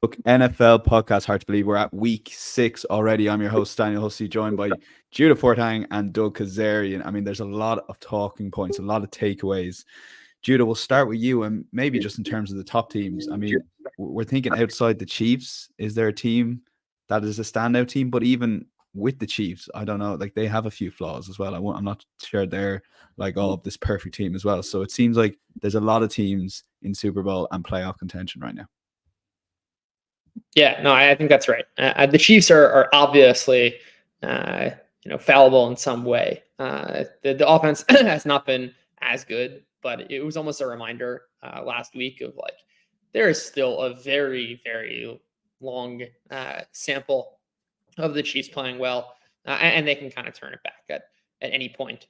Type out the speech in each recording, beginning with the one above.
Matchbook NFL podcast. Hard to believe we're at week 6 already. I'm your host, Daniel Hussey, joined by Judah Fortgang and Doug Kezirian. I mean, there's a lot of talking points, a lot of takeaways. Judah, we'll start with you, and maybe just in terms of the top teams. I mean, we're thinking outside the Chiefs. Is there a team that is a standout team? But even with the Chiefs, I don't know. Like, they have a few flaws as well. I'm not sure they're like, oh, this perfect team as well. So it seems like there's a lot of teams in Super Bowl and playoff contention right now. Yeah, no, I think that's right. The Chiefs are obviously, fallible in some way. The offense has not been as good, but it was almost a reminder last week of like there is still a very, very long sample of the Chiefs playing well, and they can kind of turn it back at any point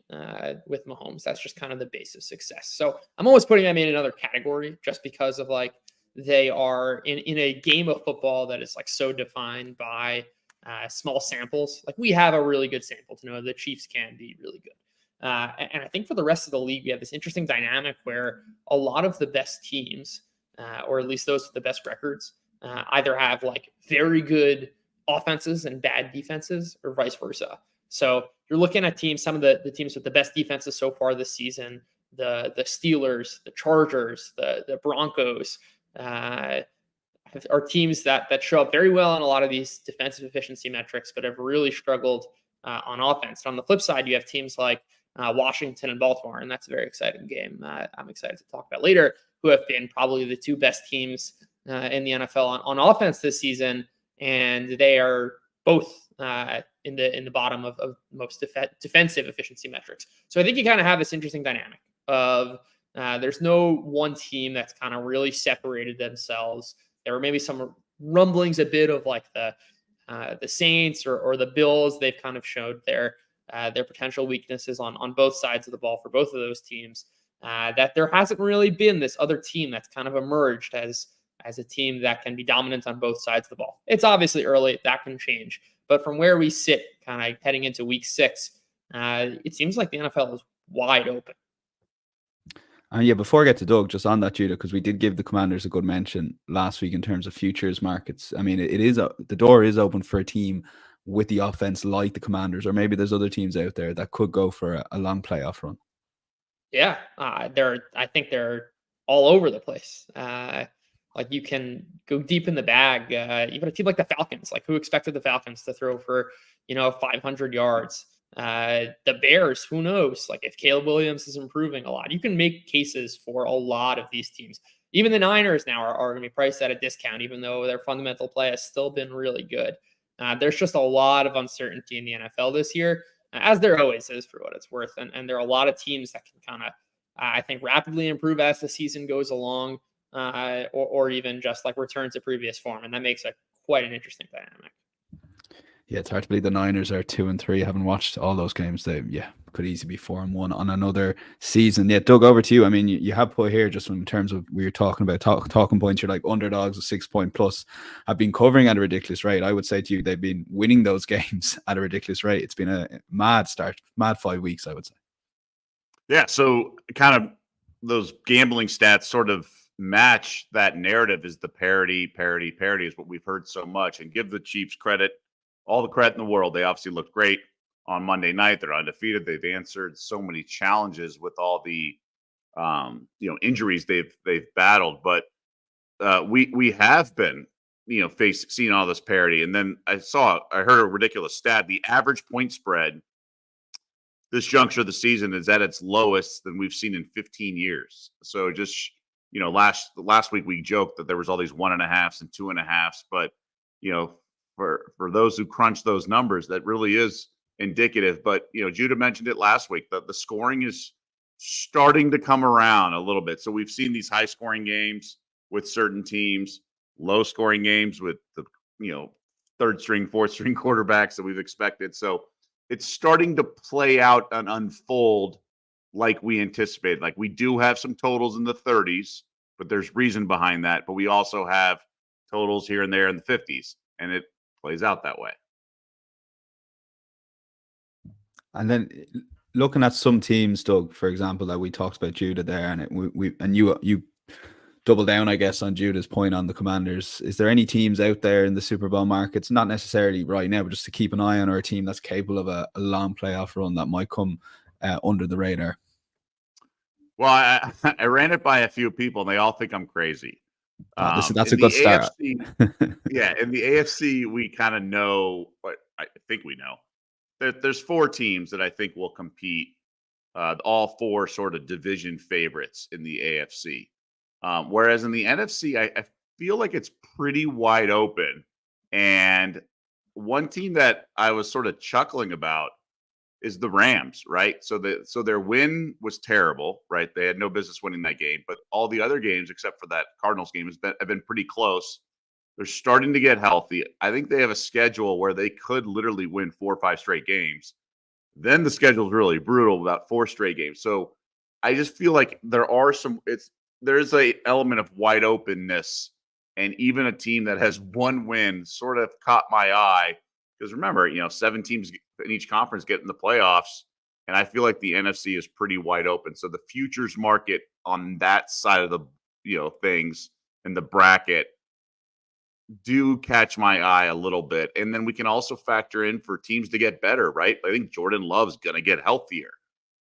with Mahomes. That's just kind of the base of success. So I'm always putting them in another category just because of like they are in a game of football that is like so defined by small samples. Like we have a really good sample to know the Chiefs can be really good. And I think for the rest of the league, we have this interesting dynamic where a lot of the best teams, or at least those with the best records, either have like very good offenses and bad defenses or vice versa. So you're looking at teams, some of the teams with the best defenses so far this season, the Steelers, the Chargers, the Broncos, are teams that show up very well in a lot of these defensive efficiency metrics, but have really struggled on offense. And on the flip side, you have teams like Washington and Baltimore, and that's a very exciting game. I'm excited to talk about later, who have been probably the two best teams in the NFL on offense this season, and they are both in the bottom of most defensive efficiency metrics. So I think you kind of have this interesting dynamic of there's no one team that's kind of really separated themselves. There were maybe some rumblings a bit of like the Saints or the Bills. They've kind of showed their potential weaknesses on both sides of the ball for both of those teams. That there hasn't really been this other team that's kind of emerged as a team that can be dominant on both sides of the ball. It's obviously early, that can change. But from where we sit kind of heading into week 6, it seems like the NFL is wide open. Yeah, before I get to Doug, just on that, Judah, because we did give the Commanders a good mention last week in terms of futures markets. I mean, it is the door is open for a team with the offense like the Commanders, or maybe there's other teams out there that could go for a long playoff run. Yeah, I think they're all over the place. Like you can go deep in the bag. Even a team like the Falcons, like who expected the Falcons to throw for 500 yards? The Bears, who knows? Like if Caleb Williams is improving a lot, you can make cases for a lot of these teams. Even the Niners now are going to be priced at a discount, even though their fundamental play has still been really good. There's just a lot of uncertainty in the NFL this year, as there always is for what it's worth. And there are a lot of teams that can kind of, I think, rapidly improve as the season goes along, or even just like return to previous form. And that makes it quite an interesting dynamic. Yeah, it's hard to believe the Niners are 2-3. I haven't watched all those games. They, could easily be 4-1 on another season. Yeah, Doug, over to you. I mean, you have put here just in terms of we were talking about talking points. You're like underdogs of 6-point plus have been covering at a ridiculous rate. I would say to you, they've been winning those games at a ridiculous rate. It's been a mad start, mad 5 weeks, I would say. Yeah, so kind of those gambling stats sort of match that narrative. Is the parity is what we've heard so much, and give the Chiefs credit. All the credit in the world. They obviously looked great on Monday night. They're undefeated. They've answered so many challenges with all the injuries they've battled. But we have been seeing all this parity. And then I heard a ridiculous stat. The average point spread this juncture of the season is at its lowest than we've seen in 15 years. So just last week we joked that there was all these 1.5s and 2.5s, but for those who crunch those numbers, that really is indicative. But, Judah mentioned it last week, that the scoring is starting to come around a little bit. So we've seen these high scoring games with certain teams, low scoring games with the, third string, fourth string quarterbacks that we've expected. So it's starting to play out and unfold like we anticipated. Like we do have some totals in the 30s, but there's reason behind that. But we also have totals here and there in the 50s, and it plays out that way. And then looking at some teams, Doug, for example, that we talked about Judah there, and you double down, I guess, on Judah's point on the Commanders. Is there any teams out there in the Super Bowl markets, not necessarily right now, but just to keep an eye on, or a team that's capable of a long playoff run that might come under the radar? Well, I ran it by a few people, and they all think I'm crazy. That's a In good the start. AFC, yeah, in the AFC, we kind of know, but I think we know that there's 4 teams that I think will compete. All 4 sort of division favorites in the AFC. Whereas in the NFC, I feel like it's pretty wide open. And one team that I was sort of chuckling about is the Rams, right? So their win was terrible, right? They had no business winning that game, but all the other games except for that Cardinals game have been pretty close. They're starting to get healthy. I think they have a schedule where they could literally win 4 or 5 straight games. Then the schedule is really brutal, about 4 straight games. So I just feel like there's a element of wide openness, and even a team that has 1 win sort of caught my eye, because remember, 7 teams in each conference get in the playoffs, and I feel like the NFC is pretty wide open. So the futures market on that side of the things in the bracket do catch my eye a little bit. And then we can also factor in for teams to get better, right? I think Jordan Love's going to get healthier,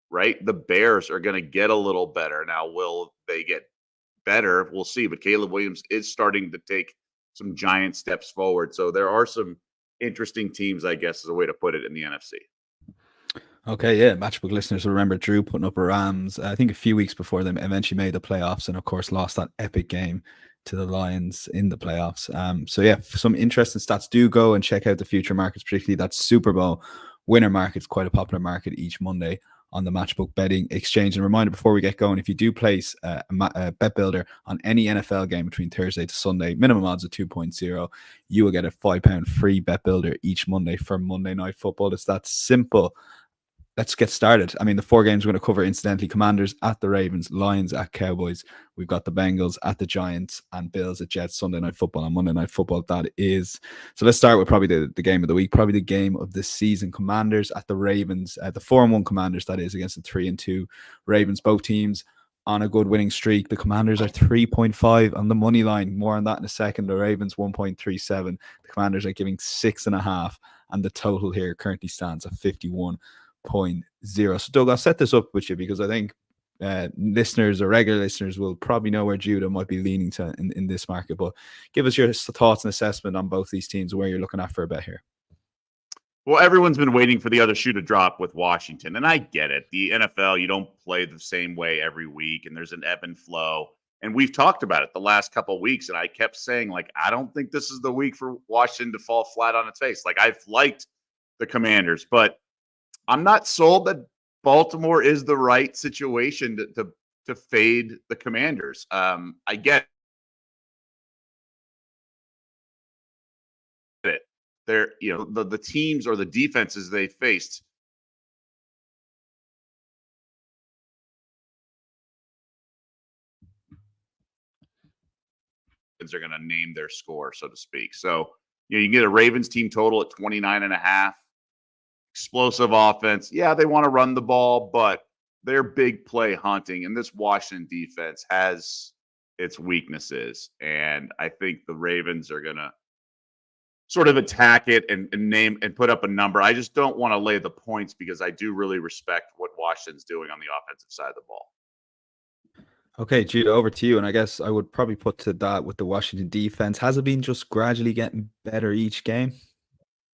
right? The Bears are going to get a little better. Now, will they get better? We'll see. But Caleb Williams is starting to take some giant steps forward. So there are some interesting teams, I guess, is a way to put it, in the NFC. Okay, yeah. Matchbook listeners will remember Drew putting up a Rams, I think a few weeks before them eventually made the playoffs, and of course lost that epic game to the Lions in the playoffs. So yeah, some interesting stats. Do go and check out the future markets, particularly that Super Bowl winner market. It's quite a popular market each Monday on the Matchbook betting exchange. And a reminder before we get going, if you do place a bet builder on any NFL game between Thursday to Sunday, minimum odds of 2.0, you will get a £5 free bet builder each Monday for Monday Night Football. It's that simple. Let's get started. I mean, the 4 games we're going to cover, incidentally: Commanders at the Ravens, Lions at Cowboys. We've got the Bengals at the Giants, and Bills at Jets. Sunday Night Football and Monday Night Football, that is. So let's start with probably the game of the week, probably the game of the season. Commanders at the Ravens, the 4-1 Commanders, that is, against the 3-2 Ravens. Both teams on a good winning streak. The Commanders are 3.5 on the money line. More on that in a second. The Ravens 1.37. The Commanders are giving 6.5, and the total here currently stands at 51.0. So Doug, I'll set this up with you because I think listeners or regular listeners will probably know where Judah might be leaning to in this market, but give us your thoughts and assessment on both these teams, where you're looking at for a bet here. Well, everyone's been waiting for the other shoe to drop with Washington, and I get it. The NFL, you don't play the same way every week, and there's an ebb and flow. And we've talked about it the last couple of weeks, and I kept saying, like, I don't think this is the week for Washington to fall flat on its face. Like, I've liked the Commanders, but I'm not sold that Baltimore is the right situation to fade the Commanders. I get it. They're, the teams or the defenses they faced. Are going to name their score, so to speak. So, you can get a Ravens team total at 29.5. Explosive offense. Yeah, they want to run the ball, but they're big play hunting, and this Washington defense has its weaknesses. And I think the Ravens are going to sort of attack it and name and put up a number. I just don't want to lay the points because I do really respect what Washington's doing on the offensive side of the ball. Okay, Judah, over to you. And I guess I would probably put to that with the Washington defense. Has it been just gradually getting better each game?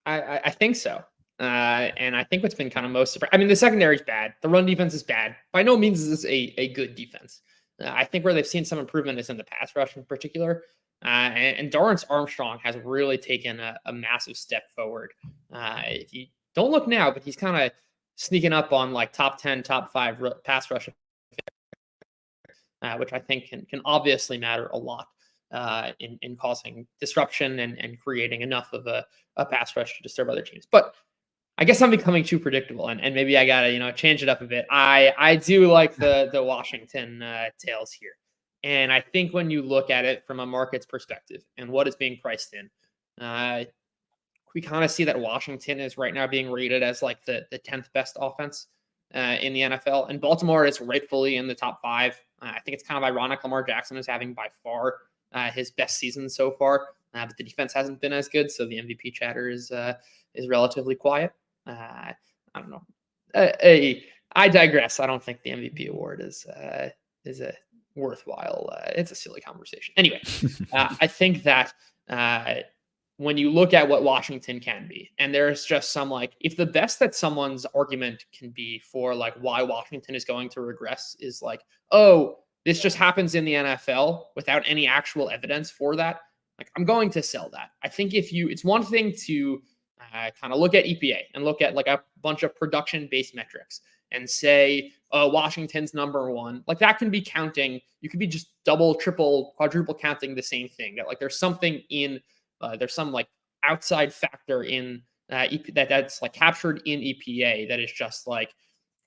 I think so. And I think what's been kind of most surprising, I mean, the secondary is bad. The run defense is bad. By no means is this a good defense. I think where they've seen some improvement is in the pass rush in particular. And Dorrance Armstrong has really taken a massive step forward. If you don't look now, but he's kind of sneaking up on like top 10, top 5 pass rush, which I think can obviously matter a lot in causing disruption and creating enough of a pass rush to disturb other teams. But I guess I'm becoming too predictable, and maybe I gotta change it up a bit. I do like the Washington tails here, and I think when you look at it from a market's perspective and what is being priced in, we kind of see that Washington is right now being rated as like the 10th best offense in the NFL, and Baltimore is rightfully in the top 5. I think it's kind of ironic Lamar Jackson is having by far his best season so far, but the defense hasn't been as good, so the MVP chatter is relatively quiet. I don't know. I digress. I don't think the MVP award is a worthwhile. It's a silly conversation. Anyway, I think that when you look at what Washington can be, and there's just some like, if the best that someone's argument can be for like why Washington is going to regress is like, oh, this just happens in the NFL without any actual evidence for that. Like, I'm going to sell that. I think it's one thing to kind of look at EPA and look at like a bunch of production-based metrics and say, oh, Washington's number one. Like, that can be counting. You could be just double, triple, quadruple counting the same thing. That like there's something in there's some like outside factor in that's like captured in EPA that is just like,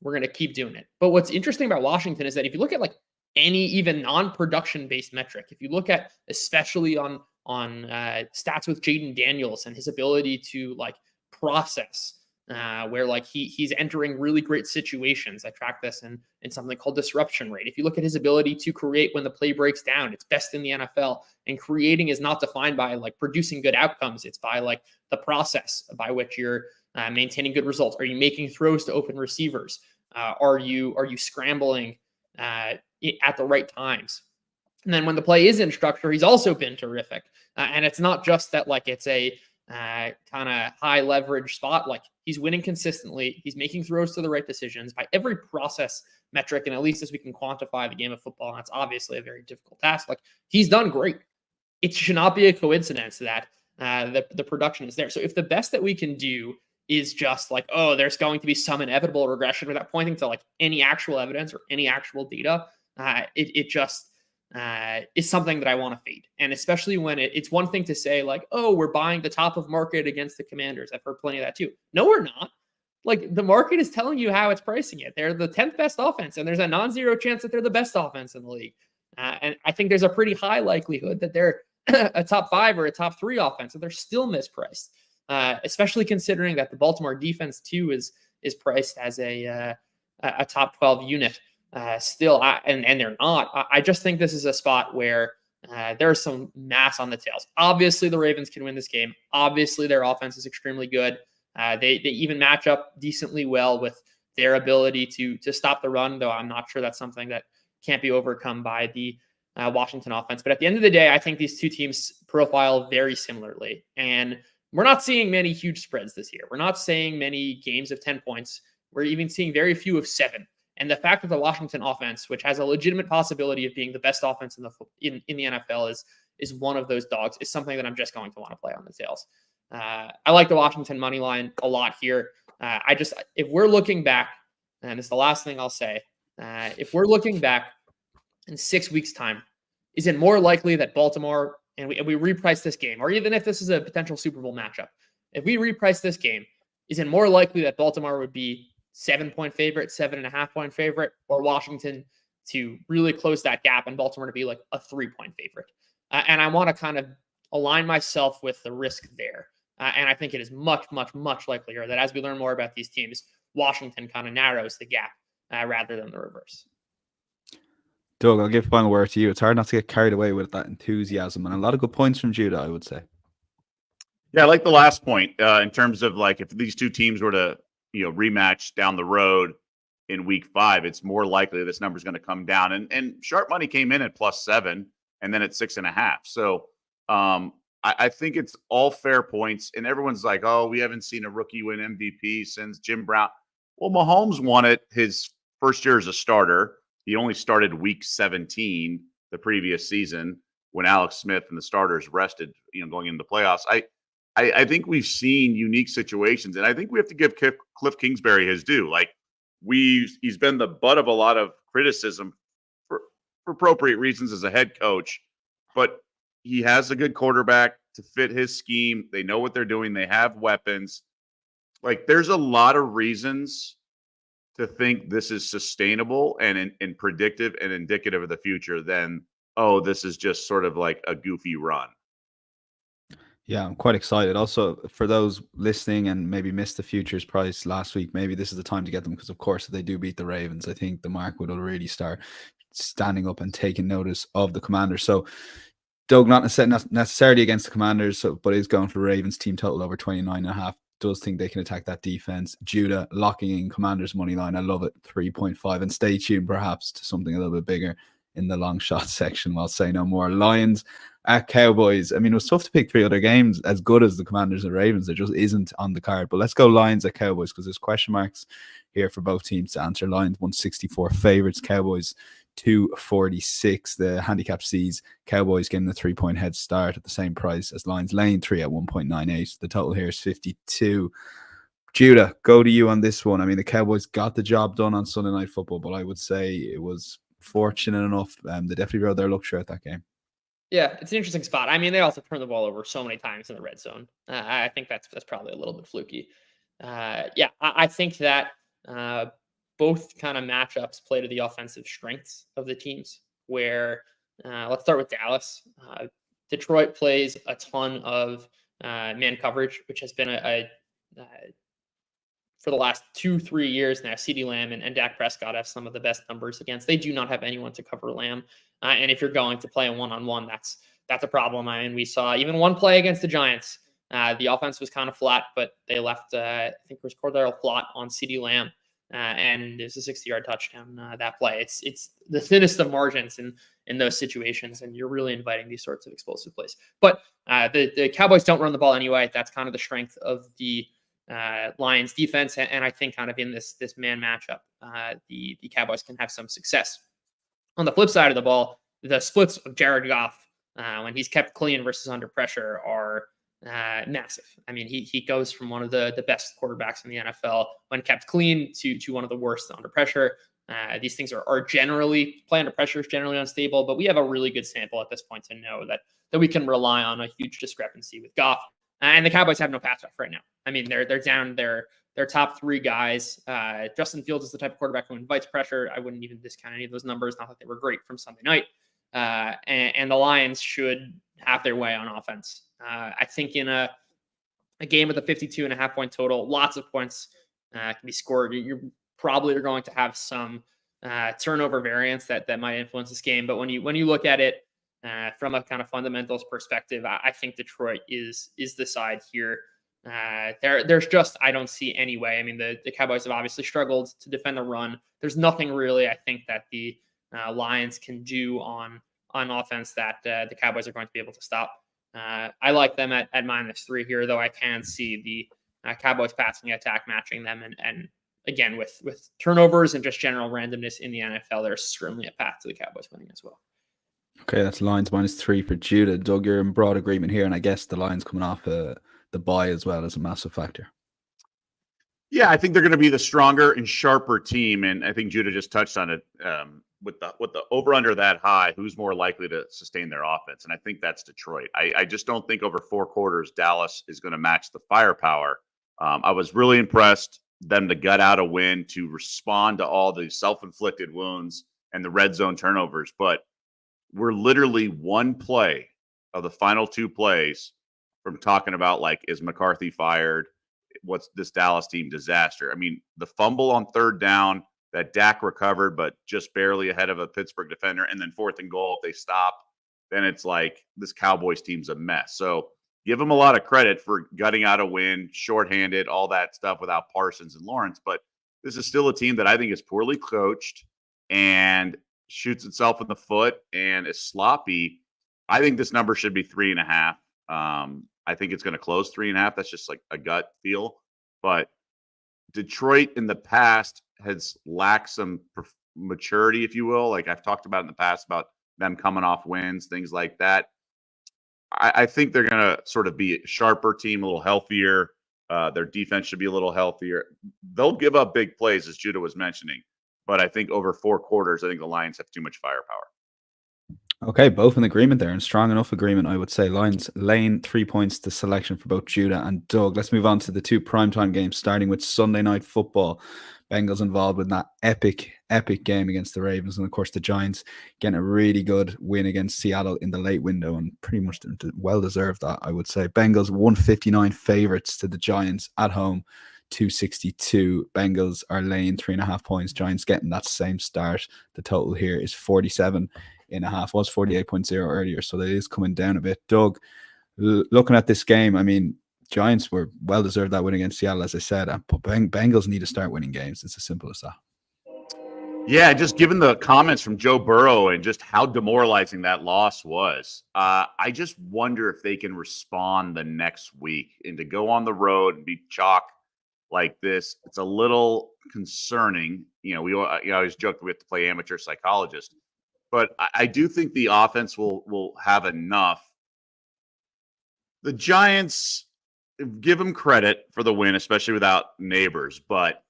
we're going to keep doing it. But what's interesting about Washington is that if you look at like any even non-production based metric, if you look at especially on stats with Jaden Daniels and his ability to like process where like he's entering really great situations. I track this in something called disruption rate. If you look at his ability to create when the play breaks down, it's best in the NFL. And creating is not defined by like producing good outcomes. It's by like the process by which you're maintaining good results. Are you making throws to open receivers? Are you scrambling at the right times? And then when the play is in structure, he's also been terrific. And it's not just that like it's a kind of high leverage spot. Like, he's winning consistently. He's making throws to the right decisions by every process metric. And at least as we can quantify the game of football, and that's obviously a very difficult task. Like, he's done great. It should not be a coincidence that the production is there. So if the best that we can do is just like, oh, there's going to be some inevitable regression without pointing to like any actual evidence or any actual data, it just is something that I want to fade. And especially when it's one thing to say like, oh, we're buying the top of market against the Commanders. I've heard plenty of that too. No, we're not. Like, the market is telling you how it's pricing it. They're the 10th best offense, and there's a non-zero chance that they're the best offense in the league. And I think there's a pretty high likelihood that they're a top 5 or a top 3 offense, and they're still mispriced, especially considering that the Baltimore defense too is priced as a top 12 unit. Still, and they're not. I just think this is a spot where there's some mass on the tails. Obviously, the Ravens can win this game. Obviously, their offense is extremely good. They even match up decently well with their ability to stop the run, though I'm not sure that's something that can't be overcome by the Washington offense. But at the end of the day, I think these two teams profile very similarly. And we're not seeing many huge spreads this year. We're not seeing many games of 10 points. We're even seeing very few of 7. And the fact that the Washington offense, which has a legitimate possibility of being the best offense in the NFL, is one of those dogs, is something that I'm just going to want to play on the tails. I like the Washington money line a lot here. If we're looking back, and it's the last thing I'll say, if we're looking back in 6 weeks' time, is it more likely that Baltimore, and we reprice this game, or even if this is a potential Super Bowl matchup, if we reprice this game, is it more likely that Baltimore would be 7-point favorite, 7.5-point favorite, or Washington to really close that gap and Baltimore to be like a 3-point favorite? And I want to kind of align myself with the risk there. And I think it is much, much, much likelier that as we learn more about these teams, Washington kind of narrows the gap rather than the reverse. Doug, I'll give final word to you. It's hard not to get carried away with that enthusiasm, and a lot of good points from Judah, I would say. Yeah, I like the last point in terms of like, if these two teams were to rematch down the road in week 5, it's more likely this number is going to come down. And sharp money came in at +7 and then at 6.5. So I think it's all fair points. And everyone's like, oh, we haven't seen a rookie win MVP since Jim Brown. Well, Mahomes won it his first year as a starter. He only started week 17 the previous season when Alex Smith and the starters rested, going into the playoffs. I think we've seen unique situations, and I think we have to give Cliff Kingsbury his due. Like, he's been the butt of a lot of criticism for appropriate reasons as a head coach, but he has a good quarterback to fit his scheme. They know what they're doing. They have weapons. Like, there's a lot of reasons to think this is sustainable and predictive and indicative of the future than, oh, this is just sort of like a goofy run. Yeah, I'm quite excited. Also, for those listening and maybe missed the futures price last week, maybe this is the time to get them because, of course, if they do beat the Ravens, I think the market will really start standing up and taking notice of the Commanders. So Doug, not necessarily against the Commanders, but is going for the Ravens team total over 29.5. Does think they can attack that defense. Judah locking in Commanders money line. I love it. 3.5. And stay tuned perhaps to something a little bit bigger in the long shot section. I'll say no more. Lions at Cowboys. I mean, it was tough to pick three other games as good as the Commanders and Ravens. There just isn't on the card. But let's go Lions at Cowboys because there's question marks here for both teams to answer. Lions 164 favorites. Cowboys 246. The handicap sees Cowboys getting the 3-point head start at the same price as Lions, laying 3 at 1.98. The total here is 52. Judah, go to you on this one. I mean, the Cowboys got the job done on Sunday Night Football, but I would say it was fortunate enough. They definitely rode their luxury at that game. Yeah, it's an interesting spot. I mean, they also turned the ball over so many times in the red zone. I think that's probably a little bit fluky. I think that both kind of matchups play to the offensive strengths of the teams, where let's start with Dallas. Detroit plays a ton of man coverage, which has been for the last 2-3 years now. CeeDee Lamb and Dak Prescott have some of the best numbers against. They do not have anyone to cover Lamb. And if you're going to play a one-on-one, that's a problem. I mean, we saw even one play against the Giants. The offense was kind of flat, but they left, I think it was Cordero Flott on CeeDee Lamb. And it was a 60-yard touchdown that play. It's the thinnest of margins in those situations, and you're really inviting these sorts of explosive plays. But the Cowboys don't run the ball anyway. That's kind of the strength of the Lions defense, and I think kind of in this man matchup, the Cowboys can have some success. On the flip side of the ball, the splits of Jared Goff when he's kept clean versus under pressure are massive. I mean, he goes from one of the best quarterbacks in the NFL when kept clean to one of the worst under pressure. These things are generally, play under pressure is generally unstable, but we have a really good sample at this point to know that we can rely on a huge discrepancy with Goff. And the Cowboys have no pass rush right now. I mean, they're down their top three guys. Justin Fields is the type of quarterback who invites pressure. I wouldn't even discount any of those numbers. Not that they were great from Sunday night. And the Lions should have their way on offense. I think in a game with a 52.5 point total, lots of points can be scored. You're probably going to have some turnover variance that might influence this game. But when you look at it from a kind of fundamentals perspective, I think Detroit is the side here. There's just, I don't see any way. I mean, the Cowboys have obviously struggled to defend the run. There's nothing really, I think, that the Lions can do on offense that the Cowboys are going to be able to stop. I like them at -3 here, though I can see the Cowboys passing attack matching them. And again, with turnovers and just general randomness in the NFL, there's certainly a path to the Cowboys winning as well. Okay, that's Lions -3 for Judah. Doug, you're in broad agreement here, and I guess the Lions coming off the bye as well is a massive factor. Yeah, I think they're going to be the stronger and sharper team, and I think Judah just touched on it. With the over under that high, who's more likely to sustain their offense? And I think that's Detroit. I just don't think over 4 quarters Dallas is going to match the firepower. I was really impressed them to gut out a win to respond to all the self-inflicted wounds and the red zone turnovers, but we're literally one play of the final 2 plays from talking about, like, is McCarthy fired? What's this Dallas team disaster? I mean, the fumble on 3rd down that Dak recovered, but just barely ahead of a Pittsburgh defender, and then 4th and goal, if they stop, then it's like this Cowboys team's a mess. So give them a lot of credit for gutting out a win, shorthanded, all that stuff without Parsons and Lawrence. But this is still a team that I think is poorly coached and shoots itself in the foot and is sloppy. I think this number should be 3.5. I think it's going to close 3.5. That's just like a gut feel. But Detroit in the past has lacked some maturity, if you will. Like I've talked about in the past about them coming off wins, things like that. I think they're going to sort of be a sharper team, a little healthier. Their defense should be a little healthier. They'll give up big plays, as Judah was mentioning. But I think over 4 quarters, I think the Lions have too much firepower. Okay, both in agreement there, and strong enough agreement, I would say. Lions laying 3 points to selection for both Judah and Doug. Let's move on to the 2 primetime games, starting with Sunday Night Football. Bengals involved with that epic game against the Ravens. And, of course, the Giants getting a really good win against Seattle in the late window, and pretty much well-deserved that, I would say. Bengals 159 favorites to the Giants at home. 262. Bengals are laying 3.5 points. Giants getting that same start. The total here is 47.5. Was 48.0 earlier, so that is coming down a bit. Doug, looking at this game, I mean, Giants were well deserved that win against Seattle, as I said, but Bengals need to start winning games. It's as simple as that. Yeah, just given the comments from Joe Burrow and just how demoralizing that loss was, I just wonder if they can respond the next week and to go on the road and be chalk like this. It's a little concerning. We always joke that we have to play amateur psychologist, but I do think the offense will have enough. The Giants, give them credit for the win, especially without Neighbors, but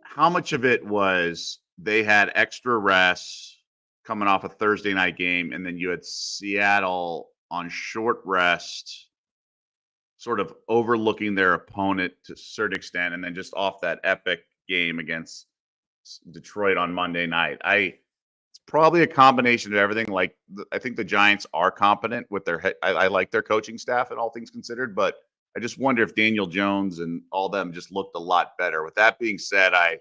how much of it was they had extra rest coming off a Thursday night game, and then you had Seattle on short rest, sort of overlooking their opponent to a certain extent, and then just off that epic game against Detroit on Monday night. It's probably a combination of everything. Like, I think the Giants are competent with their I like their coaching staff and all things considered, but I just wonder if Daniel Jones and all them just looked a lot better. With that being said, I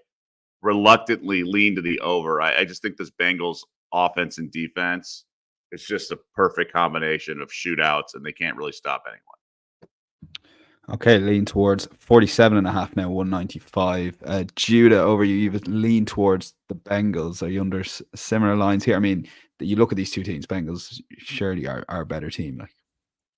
reluctantly lean to the over. I just think this Bengals offense and defense, it's just a perfect combination of shootouts, and they can't really stop anyone. Okay, lean towards 47.5 now, 195. Judah, over you. You've leaned towards the Bengals. Are you under similar lines here? I mean, you look at these two teams. Bengals surely are a better team. Like,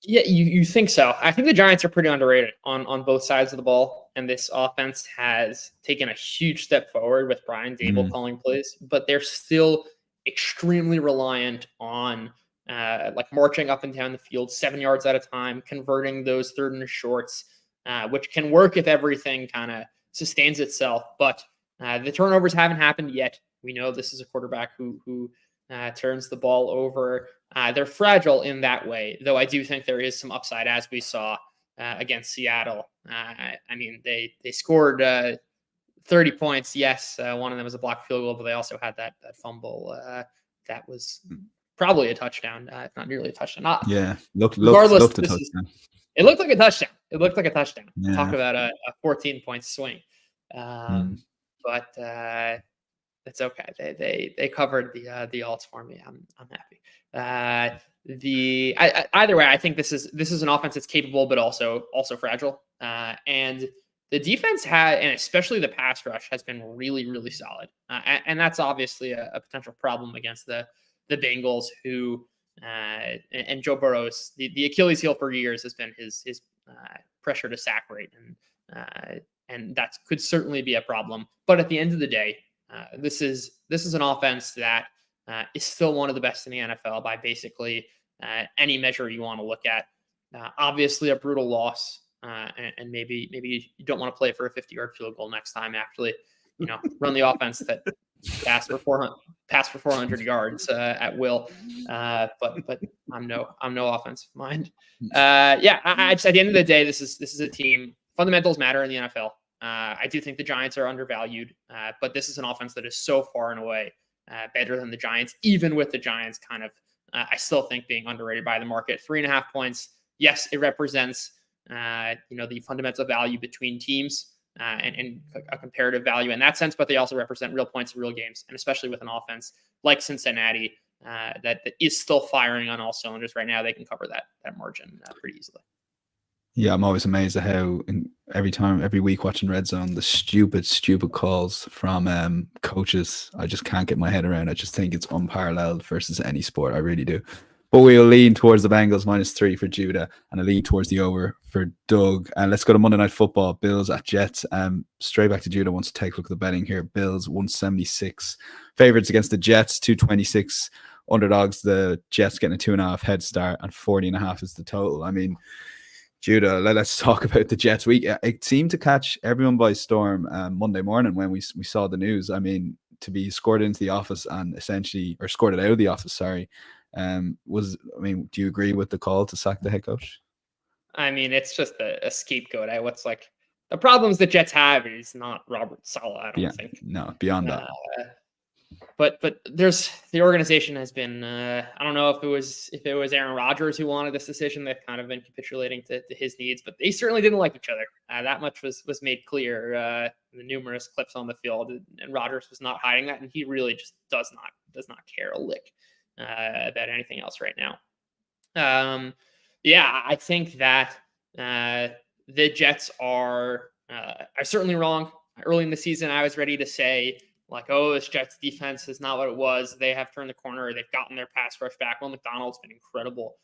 yeah, you think so. I think the Giants are pretty underrated on both sides of the ball, and this offense has taken a huge step forward with Brian Dable calling plays, but they're still extremely reliant on like marching up and down the field 7 yards at a time, converting those third and shorts, which can work if everything kind of sustains itself. But the turnovers haven't happened yet. We know this is a quarterback who turns the ball over. They're fragile in that way, though I do think there is some upside, as we saw against Seattle. I mean, they scored 30 points. Yes, one of them was a blocked field goal, but they also had that fumble that was probably a touchdown, if not nearly a touchdown. Yeah, regardless, looked a touchdown. It looked like a touchdown. It looked like a touchdown. Yeah. Talk about a 14-point swing. But it's okay. They covered the alts for me. I'm happy. Either way, I think this is an offense that's capable, but also fragile. And the defense and especially the pass rush has been really, really solid. And that's obviously a potential problem against the Bengals, who and Joe Burrow's the Achilles heel for years has been his pressure to sack rate, and that could certainly be a problem. But at the end of the day, this is an offense that is still one of the best in the NFL by basically any measure you want to look at. Obviously, a brutal loss, and maybe you don't want to play for a 50-yard field goal next time. Actually, run the offense that pass for 400 yards at will. But I'm no offensive mind. I just, at the end of the day, this is a team. Fundamentals matter in the NFL. I do think the Giants are undervalued, but this is an offense that is so far and away better than the Giants, even with the Giants kind of, I still think, being underrated by the market. 3.5 points. Yes, it represents, the fundamental value between teams and a comparative value in that sense, but they also represent real points in real games, and especially with an offense like Cincinnati that is still firing on all cylinders right now, they can cover that margin pretty easily. Yeah, I'm always amazed at how every week watching Red Zone, the stupid calls from coaches, I just can't get my head around. I just think it's unparalleled versus any sport. I really do. But we'll lean towards the Bengals -3 for Judah, and a lean towards the over for Doug. And let's go to Monday Night Football. Bills at Jets. Straight back to Judah wants to take a look at the betting here. Bills 176 favorites against the Jets, 226 underdogs. The Jets getting a 2.5 head start, and 40.5 is the total. I mean, Judah, let's talk about the Jets. It seemed to catch everyone by storm Monday morning when we saw the news. I mean, to be scored into the office and essentially, or scored it out of the office, sorry. Do you agree with the call to sack the head coach? I mean, it's just a scapegoat. What's like the problems the Jets have is not Robert Saleh, I don't think. No, beyond that. But the organization has been I don't know if it was Aaron Rodgers who wanted this decision. They've kind of been capitulating to his needs, but they certainly didn't like each other. That much was made clear in the numerous clips on the field, and Rodgers was not hiding that, and he really just does not care a lick about anything else right now. I think that the Jets are certainly wrong. Early in the season, I was ready to say, like, oh, this Jets defense is not what it was. They have turned the corner. They've gotten their pass rush back. Will McDonald's been incredible.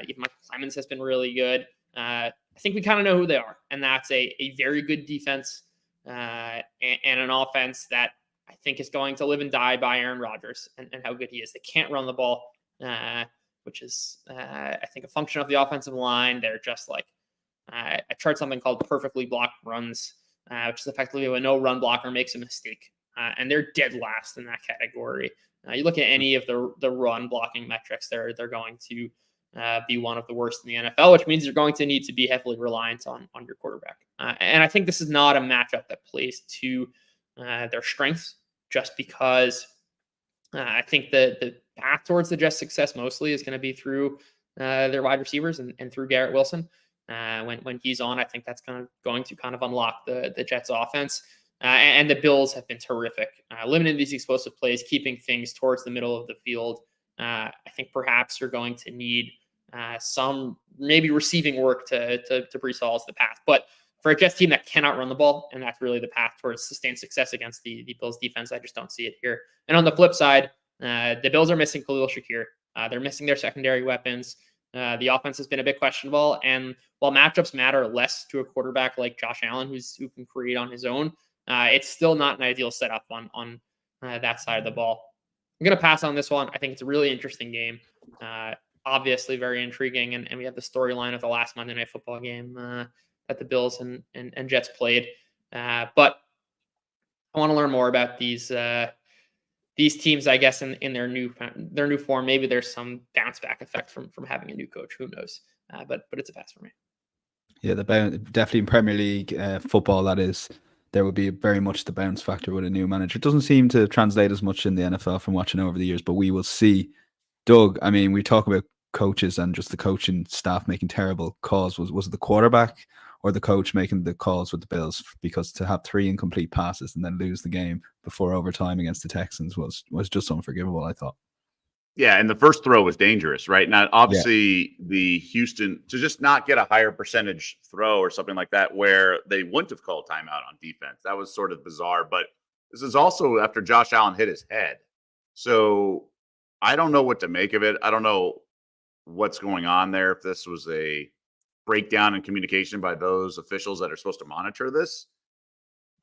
Even Michael Clemens has been really good. I think we kind of know who they are, and that's a very good defense and an offense that I think is going to live and die by Aaron Rodgers and how good he is. They can't run the ball, which is, I think, a function of the offensive line. They're just like, I tried something called perfectly blocked runs, which is effectively when no run blocker makes a mistake. And they're dead last in that category. You look at any of the run blocking metrics, they're going to be one of the worst in the NFL, which means you're going to need to be heavily reliant on your quarterback. And I think this is not a matchup that plays to their strengths, just because I think the path towards the Jets' success mostly is going to be through their wide receivers and through Garrett Wilson. When he's on, I think that's going to kind of unlock the Jets' offense. And the Bills have been terrific, limiting these explosive plays, keeping things towards the middle of the field. I think perhaps you're going to need some maybe receiving work to Breece Hall as the path. But for a Jets team that cannot run the ball, and that's really the path towards sustained success against the Bills defense, I just don't see it here. And on the flip side, the Bills are missing Khalil Shakir. They're missing their secondary weapons. The offense has been a bit questionable. And while matchups matter less to a quarterback like Josh Allen, who can create on his own, it's still not an ideal setup on that side of the ball. I'm going to pass on this one. I think it's a really interesting game. Obviously very intriguing. And we have the storyline of the last Monday Night Football game that the Bills and Jets played. But I want to learn more about these teams, I guess, in their new form. Maybe there's some bounce back effect from having a new coach. Who knows? But it's a pass for me. Yeah, definitely in Premier League football, that is. There would be very much the bounce factor with a new manager. It doesn't seem to translate as much in the NFL from watching over the years, but we will see. Doug, I mean, we talk about coaches and just the coaching staff making terrible calls. Was it the quarterback or the coach making the calls with the Bills? Because to have 3 incomplete passes and then lose the game before overtime against the Texans was just unforgivable, I thought. Yeah, and the first throw was dangerous, right? Now, obviously, the Houston, to just not get a higher percentage throw or something like that where they wouldn't have called timeout on defense, that was sort of bizarre. But this is also after Josh Allen hit his head. So I don't know what to make of it. I don't know what's going on there, if this was a breakdown in communication by those officials that are supposed to monitor this.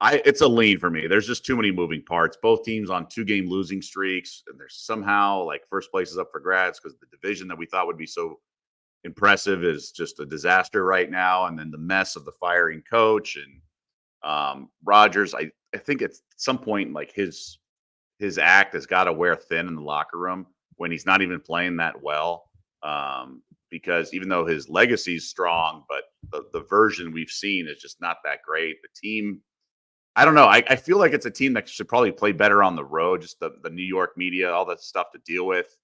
It's a lean for me. There's just too many moving parts. Both teams on 2-game losing streaks, and there's somehow like first place is up for grabs because the division that we thought would be so impressive is just a disaster right now. And then the mess of the firing coach and Rodgers. I think at some point, like his act has got to wear thin in the locker room when he's not even playing that well. Because even though his legacy is strong, but the version we've seen is just not that great. The team, I don't know. I feel like it's a team that should probably play better on the road, just the New York media, all that stuff to deal with.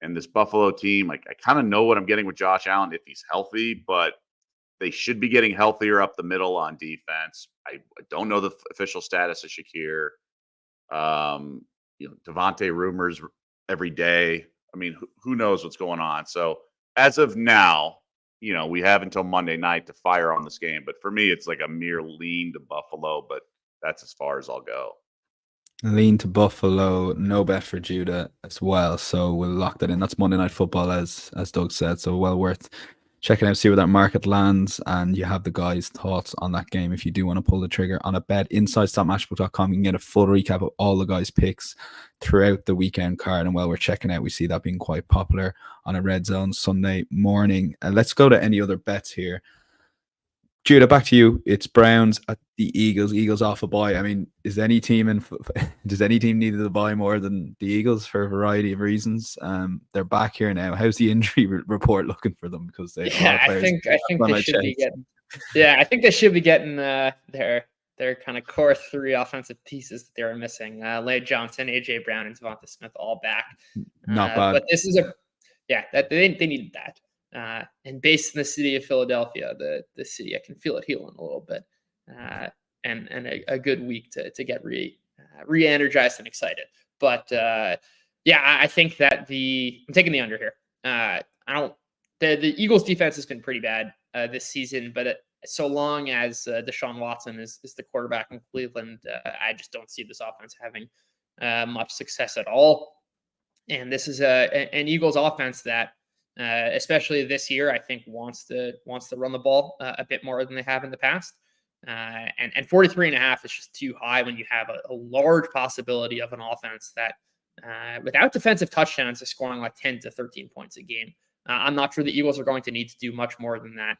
And this Buffalo team, like I kind of know what I'm getting with Josh Allen if he's healthy, but they should be getting healthier up the middle on defense. I don't know the official status of Shakir. Devontae rumors every day. I mean, who knows what's going on? So as of now, we have until Monday night to fire on this game. But for me, it's like a mere lean to Buffalo, but that's as far as I'll go. Lean to Buffalo, no bet for Judah as well. So we'll lock that in. That's Monday Night Football, as Doug said. So well worth checking out, see where that market lands. And you have the guys' thoughts on that game if you do want to pull the trigger on a bet. Inside.matchbook.com. You can get a full recap of all the guys' picks throughout the weekend card. And while we're checking out, we see that being quite popular on a Red Zone Sunday morning. Let's go to any other bets here. Judah, back to you. It's Browns at the Eagles. Eagles off a bye. I mean, does any team need to buy more than the Eagles for a variety of reasons? They're back here now. How's the injury report looking for them? Because they I think they should be getting. Yeah, I think they should be getting their their kind of core three offensive pieces that they were missing. Lane Johnson, AJ Brown, and Devonta Smith all back. Not bad. But this is that they needed that. And based in the city of Philadelphia, the city, I can feel it healing a little bit. And a good week to get re-energized and excited. But I think that I'm taking the under here. The Eagles defense has been pretty bad this season, but so long as Deshaun Watson is the quarterback in Cleveland, I just don't see this offense having much success at all. And this is an Eagles offense that, especially this year, I think wants to run the ball a bit more than they have in the past. And 43.5 is just too high when you have a large possibility of an offense that, without defensive touchdowns, is scoring like 10 to 13 points a game. I'm not sure the Eagles are going to need to do much more than that.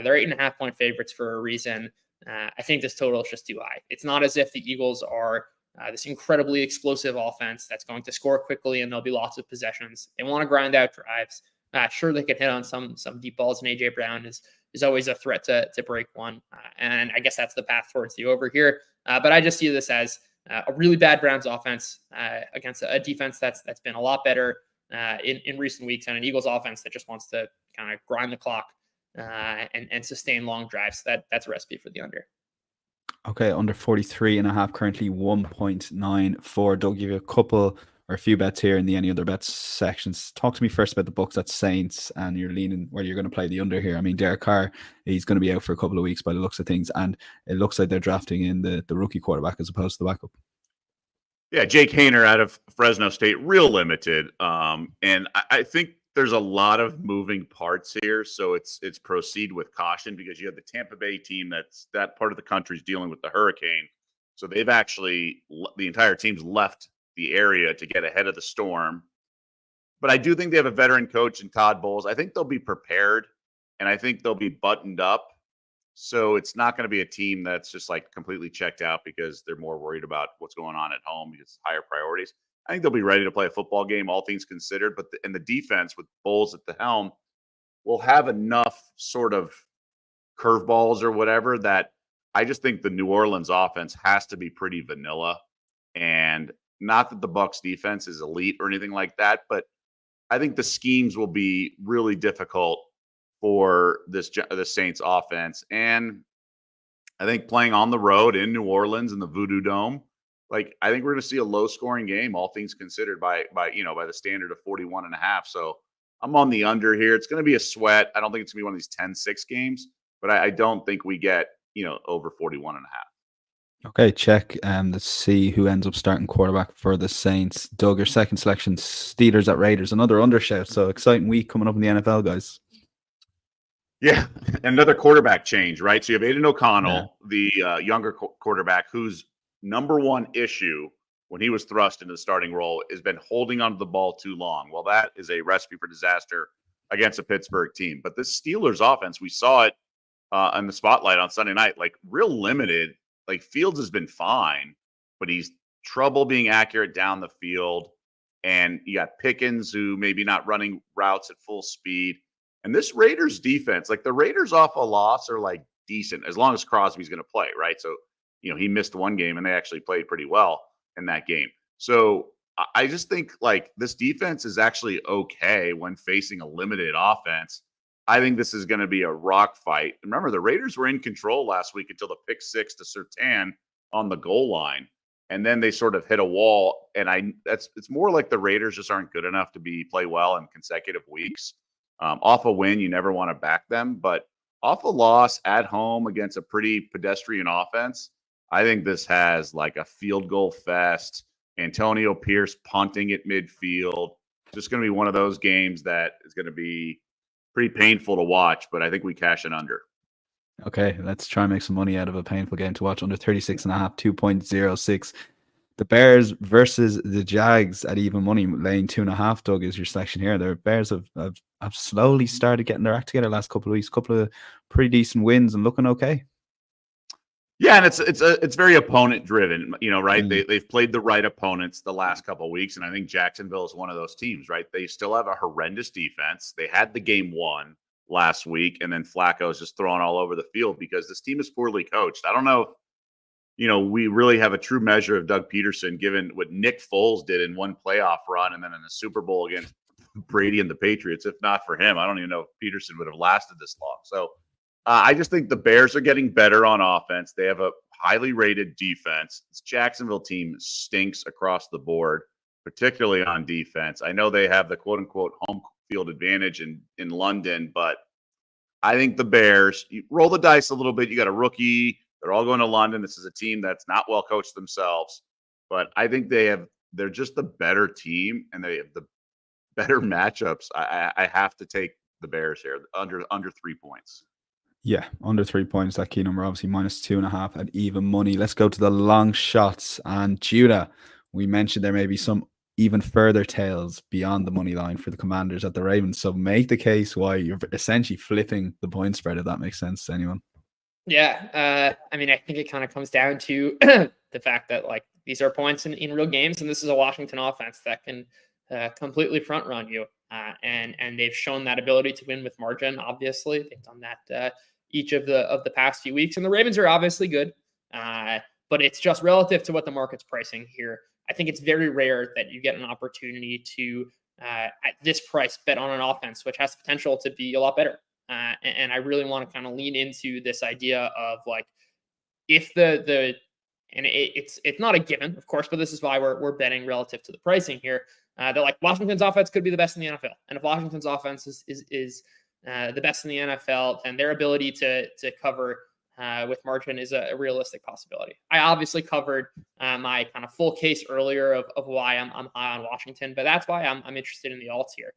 They're 8.5-point favorites for a reason. I think this total is just too high. It's not as if the Eagles are this incredibly explosive offense that's going to score quickly and there'll be lots of possessions. They want to grind out drives. Sure, they can hit on some deep balls, and AJ Brown is always a threat to break one. And I guess that's the path towards the over here. But I just see this as a really bad Browns offense against a defense that's been a lot better in recent weeks, and an Eagles offense that just wants to kind of grind the clock and sustain long drives. That's a recipe for the under. Okay, under 43.5, currently 1.94. Doug, give you a couple or a few bets here in the any other bets sections. Talk to me first about the Bucs at Saints, and you're leaning where you're going to play the under here. I mean, Derek Carr, he's going to be out for a couple of weeks by the looks of things, and it looks like they're drafting in the rookie quarterback as opposed to the backup. Yeah, Jake Haener out of Fresno State, real limited. And I think there's a lot of moving parts here. So it's proceed with caution, because you have the Tampa Bay team that part of the country is dealing with the hurricane. So they've actually, the entire team's left the area to get ahead of the storm. But I do think they have a veteran coach in Todd Bowles. I think they'll be prepared, and I think they'll be buttoned up. So it's not going to be a team that's just like completely checked out because they're more worried about what's going on at home because it's higher priorities. I think they'll be ready to play a football game, all things considered. But the defense with Bowles at the helm will have enough sort of curveballs or whatever that I just think the New Orleans offense has to be pretty vanilla. And not that the Bucs defense is elite or anything like that, but I think the schemes will be really difficult for the Saints offense. And I think playing on the road in New Orleans in the Voodoo Dome, like, I think we're going to see a low scoring game, all things considered, by the standard of 41.5. So I'm on the under here. It's going to be a sweat. I don't think it's going to be one of these 10-6 games, but I don't think we get, over 41.5. Okay, check. Let's see who ends up starting quarterback for the Saints. Doug, your second selection, Steelers at Raiders, another undershout. So exciting week coming up in the NFL, guys. Yeah, another quarterback change, right? So you have Aiden O'Connell, the younger quarterback, whose number one issue when he was thrust into the starting role has been holding onto the ball too long. Well, that is a recipe for disaster against a Pittsburgh team. But this Steelers offense, we saw it in the spotlight on Sunday night, like real limited. Like Fields has been fine, but he's trouble being accurate down the field. And you got Pickens, who maybe not running routes at full speed. And this Raiders defense, like the Raiders off a loss are like decent as long as Crosby's going to play, right? So, he missed one game and they actually played pretty well in that game. So I just think like this defense is actually okay when facing a limited offense. I think this is going to be a rock fight. Remember, the Raiders were in control last week until the pick six to Surtain on the goal line. And then they sort of hit a wall. And it's more like the Raiders just aren't good enough to play well in consecutive weeks. Off a win, you never want to back them, but off a loss at home against a pretty pedestrian offense, I think this has like a field goal fest. Antonio Pierce punting at midfield. Just going to be one of those games that is going to be pretty painful to watch, but I think we cash it under. Okay, let's try and make some money out of a painful game to watch. Under 36.5, 2.06. The Bears versus the Jags at even money, laying 2.5. Doug, is your selection here. The Bears have slowly started getting their act together last couple of weeks. Couple of pretty decent wins and looking okay. Yeah, and it's very opponent driven, right? They've played the right opponents the last couple of weeks, and I think Jacksonville is one of those teams, right? They still have a horrendous defense. They had the game won last week, and then Flacco is just thrown all over the field because this team is poorly coached. I don't know we really have a true measure of Doug Peterson, given what Nick Foles did in one playoff run and then in the Super Bowl against Brady and the Patriots. If not for him, I don't even know if Peterson would have lasted this long. So I just think the Bears are getting better on offense. They have a highly rated defense. This Jacksonville team stinks across the board, particularly on defense. I know they have the quote unquote home field advantage in London, but I think the Bears, you roll the dice a little bit. You got a rookie. They're all going to London. This is a team that's not well coached themselves, but I think they're just the better team and they have the better matchups. I have to take the Bears here under 3 points. Yeah, under 3 points. That key number, obviously -2.5 at even money. Let's go to the long shots. And Judah, we mentioned there may be some even further tails beyond the money line for the Commanders at the Ravens. So make the case why you're essentially flipping the point spread, if that makes sense to anyone. Yeah, I mean, I think it kind of comes down to the fact that like these are points in real games, and this is a Washington offense that can completely front run you, and they've shown that ability to win with margin. Obviously, they've done that each of the past few weeks, and the Ravens are obviously good, but it's just relative to what the market's pricing here. I think it's very rare that you get an opportunity to at this price bet on an offense which has the potential to be a lot better. And I really want to kind of lean into this idea of like, if it's not a given, of course, but this is why we're betting relative to the pricing here. That like Washington's offense could be the best in the NFL, and if Washington's offense is the best in the NFL, then their ability to cover with margin is a realistic possibility. I obviously covered my kind of full case earlier of why I'm high on Washington, but that's why I'm interested in the alts here.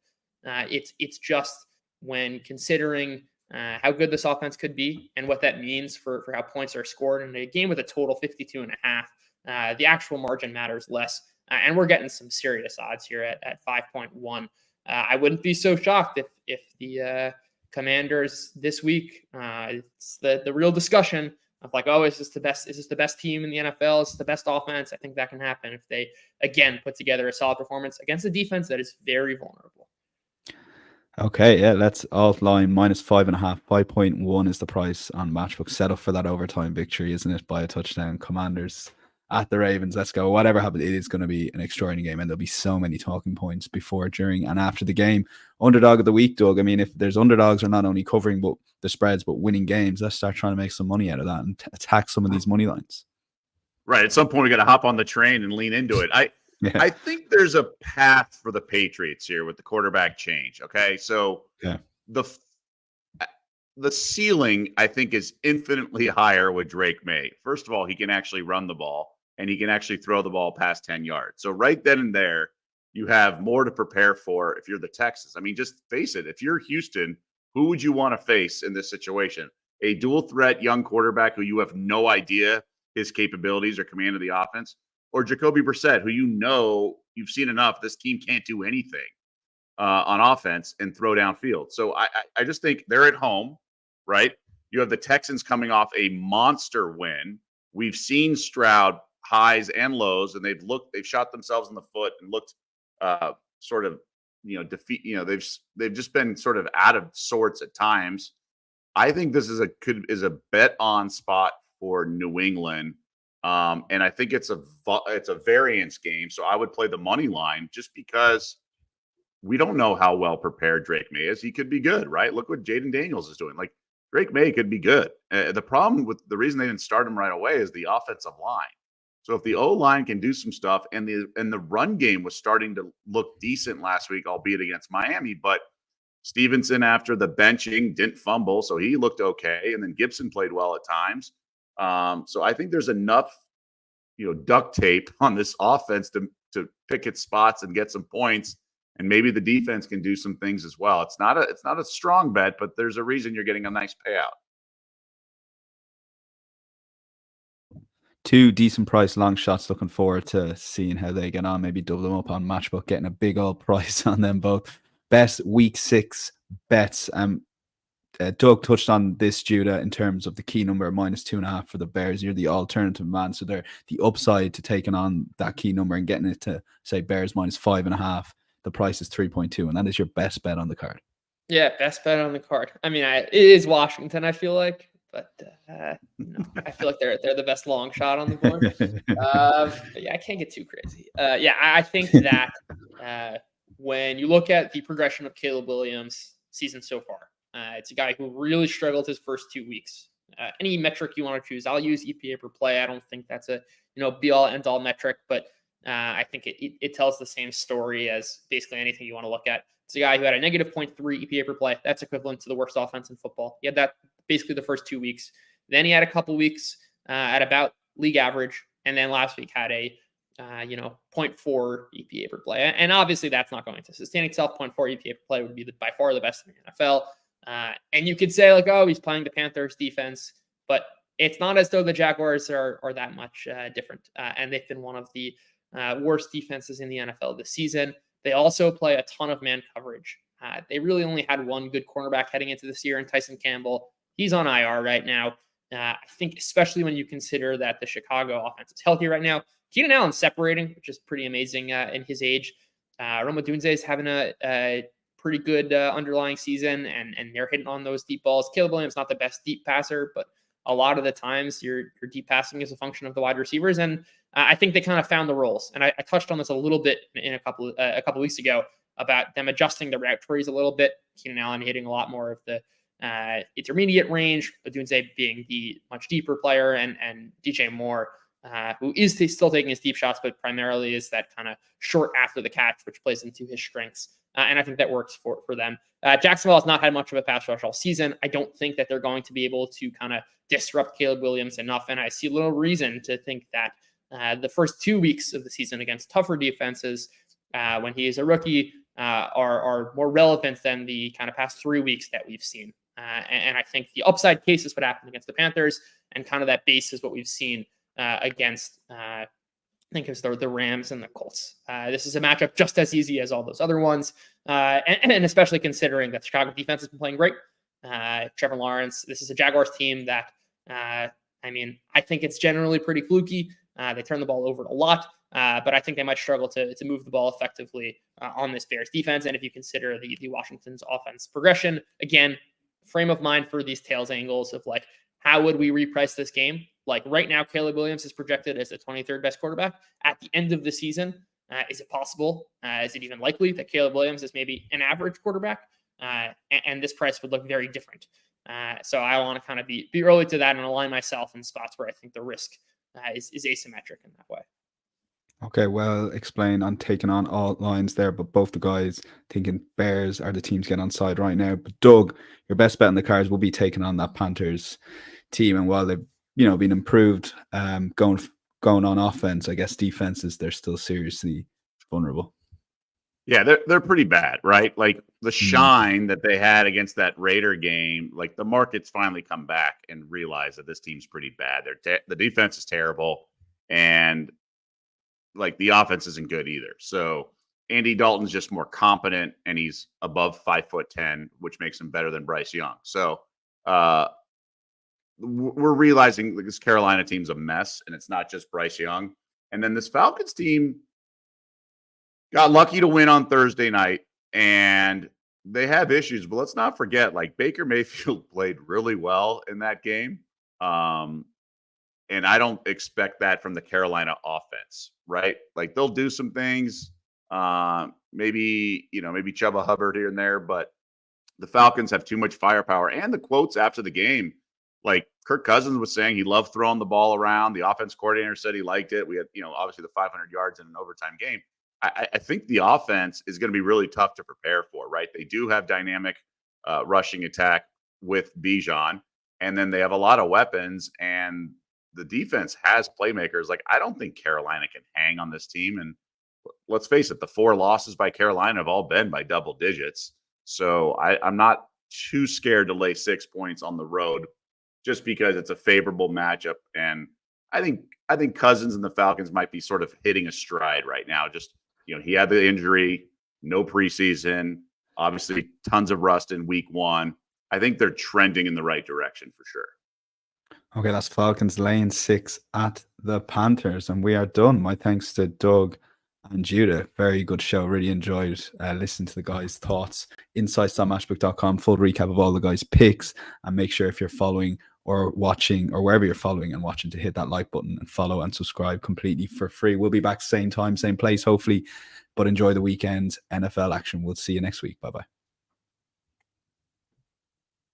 It's just when considering how good this offense could be and what that means for how points are scored in a game with a total 52.5, the actual margin matters less. And we're getting some serious odds here at 5.1. I wouldn't be so shocked if the Commanders this week, it's the real discussion of like, oh, is this the best team in the NFL? Is this the best offense? I think that can happen if they, again, put together a solid performance against a defense that is very vulnerable. Okay, yeah, let's outline -5.5. 5.1 is the price on Matchbook. Set up for that overtime victory, isn't it? By a touchdown. Commanders at the Ravens. Let's go. Whatever happens, it is going to be an extraordinary game, and there'll be so many talking points before, during, and after the game. Underdog of the week, Doug. I mean, if there's underdogs are not only covering but the spreads, but winning games, let's start trying to make some money out of that and attack some of these money lines. Right. At some point, we got to hop on the train and lean into it. I think there's a path for the Patriots here with the quarterback change. Okay. So the ceiling, I think, is infinitely higher with Drake May. First of all, he can actually run the ball and he can actually throw the ball past 10 yards. So right then and there, you have more to prepare for if you're the Texans. I mean, just face it. If you're Houston, who would you want to face in this situation? A dual threat young quarterback who you have no idea his capabilities or command of the offense, or Jacoby Brissett, who you've seen enough. This team can't do anything on offense and throw downfield. So I just think they're at home, right? You have the Texans coming off a monster win. We've seen Stroud highs and lows, and they've shot themselves in the foot and looked sort of defeat. They've just been sort of out of sorts at times. I think this is a bet on spot for New England. And I think it's a variance game. So I would play the money line just because we don't know how well prepared Drake May is. He could be good, right? Look what Jaden Daniels is doing. Like, Drake May could be good. The problem with the reason they didn't start him right away is the offensive line. So if the O-line can do some stuff, and the run game was starting to look decent last week, albeit against Miami, but Stevenson, after the benching, didn't fumble, so he looked okay. And then Gibson played well at times. So I think there's enough, duct tape on this offense to pick its spots and get some points. And maybe the defense can do some things as well. It's not a strong bet, but there's a reason you're getting a nice payout. Two decent price long shots. Looking forward to seeing how they get on. Maybe double them up on Matchbook, getting a big old price on them both. Best week 6 bets. Doug touched on this, Judah, in terms of the key number -2.5 for the Bears. You're the alternative man, so they're the upside to taking on that key number and getting it to, say, Bears -5.5. The price is 3.2, and that is your best bet on the card. Yeah, best bet on the card. I mean, it is Washington, I feel like, but no, I feel like they're the best long shot on the board. But yeah, I can't get too crazy. Yeah, I think that when you look at the progression of Caleb Williams' season so far, it's a guy who really struggled his first 2 weeks. Any metric you want to choose, I'll use EPA per play. I don't think that's a be all end all metric, but I think it tells the same story as basically anything you want to look at. It's a guy who had a negative 0.3 EPA per play. That's equivalent to the worst offense in football. He had that basically the first 2 weeks. Then he had a couple weeks at about league average, and then last week had a 0.4 EPA per play. And obviously that's not going to sustain itself. 0.4 EPA per play would be by far the best in the NFL. And you could say like, oh, he's playing the Panthers defense, but it's not as though the Jaguars are that much different. And they've been one of the worst defenses in the NFL this season. They also play a ton of man coverage. They really only had one good cornerback heading into this year, and Tyson Campbell. He's on IR right now. I think especially when you consider that the Chicago offense is healthy right now. Keenan Allen's separating, which is pretty amazing in his age. Rome Odunze is having a pretty good underlying season, and they're hitting on those deep balls. Caleb Williams not the best deep passer, but a lot of the times your deep passing is a function of the wide receivers, and I think they kind of found the roles. And I touched on this a little bit in a couple weeks ago about them adjusting the route trees a little bit. Keenan Allen hitting a lot more of the intermediate range, Odunze being the much deeper player, and DJ Moore, who is still taking his deep shots, but primarily is that kind of short after the catch, which plays into his strengths. And I think that works for them. Jacksonville has not had much of a pass rush all season. I don't think that they're going to be able to kind of disrupt Caleb Williams enough. And I see little reason to think that the first 2 weeks of the season against tougher defenses, when he is a rookie, are more relevant than the kind of past 3 weeks that we've seen. And I think the upside case is what happened against the Panthers, and kind of that base is what we've seen against I think it's the Rams and the Colts. This is a matchup just as easy as all those other ones, and especially considering that the Chicago defense has been playing great. Trevor Lawrence, this is a Jaguars team that, I think it's generally pretty fluky. They turn the ball over a lot, but I think they might struggle to move the ball effectively on this Bears defense. And if you consider the Washington's offense progression, again, frame of mind for these tails angles of like, how would we reprice this game? Like right now, Caleb Williams is projected as the 23rd best quarterback. At the end of the season, is it possible? Is it even likely that Caleb Williams is maybe an average quarterback? And this price would look very different. So I want to kind of be early to that and align myself in spots where I think the risk is asymmetric in that way. Okay, well explained on taking on all lines there, but both the guys thinking Bears are the teams getting on side right now. But Doug, your best bet on the cards will be taking on that Panthers team, and while they've been improved going on offense, I guess defenses they're still seriously vulnerable. Yeah, they're pretty bad, right? Like the shine that they had against that Raider game, like the market's finally come back and realized that this team's pretty bad. The defense is terrible, and like the offense isn't good either. So Andy Dalton's just more competent, and he's above 5'10", which makes him better than Bryce Young. So we're realizing this Carolina team's a mess, and it's not just Bryce Young. And then this Falcons team got lucky to win on Thursday night, and they have issues. But let's not forget, like Baker Mayfield played really well in that game. And I don't expect that from the Carolina offense, right? Like they'll do some things, maybe Chuba Hubbard here and there, but the Falcons have too much firepower. And the quotes after the game, like Kirk Cousins was saying he loved throwing the ball around. The offense coordinator said he liked it. We had, obviously the 500 yards in an overtime game. I think the offense is going to be really tough to prepare for, right? They do have dynamic rushing attack with Bijan, and then they have a lot of weapons, and the defense has playmakers. Like, I don't think Carolina can hang on this team. And let's face it, the 4 losses by Carolina have all been by double digits. So I'm not too scared to lay 6 points on the road just because it's a favorable matchup. And I think Cousins and the Falcons might be sort of hitting a stride right now. Just, he had the injury, no preseason, obviously tons of rust in week 1. I think they're trending in the right direction for sure. Okay, that's Falcons laying 6 at the Panthers, and we are done. My thanks to Doug and Judah. Very good show. Really enjoyed listening to the guys' thoughts. Insights.matchbook.com. Full recap of all the guys' picks, and make sure if you're following or watching or wherever you're following and watching to hit that like button and follow and subscribe completely for free. We'll be back same time, same place, hopefully, but enjoy the weekend NFL action. We'll see you next week. Bye-bye.